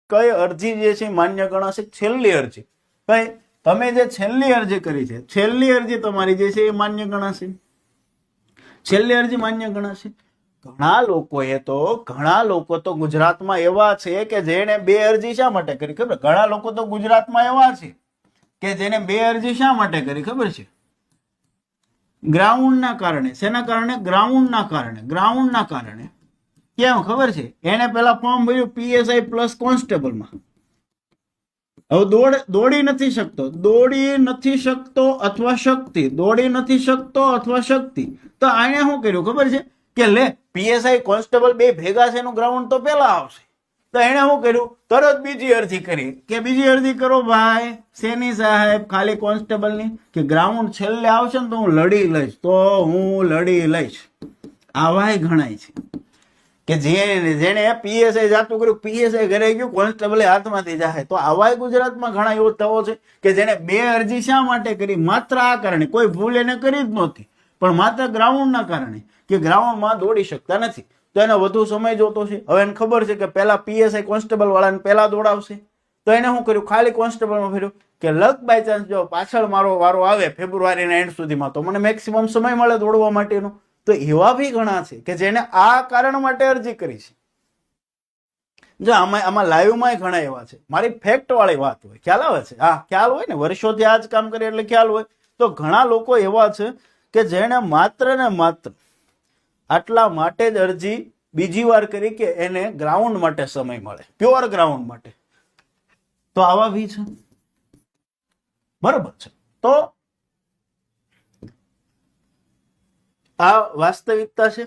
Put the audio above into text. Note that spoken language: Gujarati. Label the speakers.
Speaker 1: કઈ અરજી જે છે માન્ય ગણાશે? છેલ્લી અરજી. કઈ તમે જે છેલ્લી અરજી કરી છે, છેલ્લી અરજી તમારી જે છે એ માન્ય ગણાશે. છેલ્લી અરજી માન્ય ગણાશે. ઘણા લોકો તો ગુજરાતમાં એવા છે કે જેને બે અરજી શા માટે કરી ખબર? ઘણા લોકો તો ગુજરાતમાં એવા છે કે જેને બે અરજી શા માટે કરી ખબર છે? ગ્રાઉન્ડના કારણે. શેના કારણે? ગ્રાઉન્ડના કારણે. ગ્રાઉન્ડના કારણે. કેમ ખબર છે? એને પેલા ફોર્મ ભર્યું પીએસઆઈ પ્લસ કોન્સ્ટેબલમાં. હવે દોડી નથી શકતો અથવા શક્તિ, દોડી નથી શકતો અથવા શક્તિ. તો આને શું કર્યું ખબર છે કે લે પીએસઆઈ કોન્સ્ટેબલ બે ભેગા છે એનું ગ્રાઉન્ડ તો પેલા આવશે. તો એને શું કર્યું? તરત બીજી અરજી કરી કે બીજી અરજી કરો ભાઈ. શેની સાહેબ? ખાલી કોન્સ્ટેબલની. કે ગ્રાઉન્ડ છેલ્લે આવશે ને તો હું લડી લઈશ. આવાય ગણાય છે કે જેને પીએસઆઈ જાતું કર્યું, પીએસઆઈ ઘરે ગયું, કોન્સ્ટેબલ હાથમાંથી જાય. તો આવાય ગુજરાતમાં ઘણા એવો થવો છે કે જેને બે અરજી શા માટે કરી? માત્ર આ કારણે. કોઈ ભૂલ એને કરી જ નહોતી, પણ માત્ર ગ્રાઉન્ડના કારણે કે ગ્રાઉન્ડમાં દોડી શકતા નથી. તો એને વધુ સમય જોતો છે. હવે એને ખબર છે કે પેલા પીએસઆઈ કોન્સ્ટેબલ વાળાને પેલા દોડાવશે. તો એને શું કર્યું? ખાલી કોન્સ્ટેબલમાં ફેર્યું કે લક બાય ચાન્સ જો પાછળ મારો વારો આવે ફેબ્રુઆરીના એન્ડ સુધીમાં તો મને મેક્સિમમ સમય મળે દોડવા માટેનો. તો એવા બી ઘણા છે કે જેને આ કારણ માટે અરજી કરી છે. જો આમાં લાઈવમાં ઘણા એવા છે. મારી ફેક્ટ વાળી વાત હોય, ખ્યાલ આવે છે? હા, ખ્યાલ હોય ને, વર્ષોથી આ જ કામ કરે એટલે ખ્યાલ હોય. તો ઘણા લોકો એવા છે કે જેને માત્ર ને માત્ર આટલા માટે જ અરજી બીજી વાર કરી કે એને ગ્રાઉન્ડ માટે સમય મળે, પ્યોર ગ્રાઉન્ડ માટે. તો આવા બી છે. બરોબર છે. તો આ વાસ્તવિકતા છે.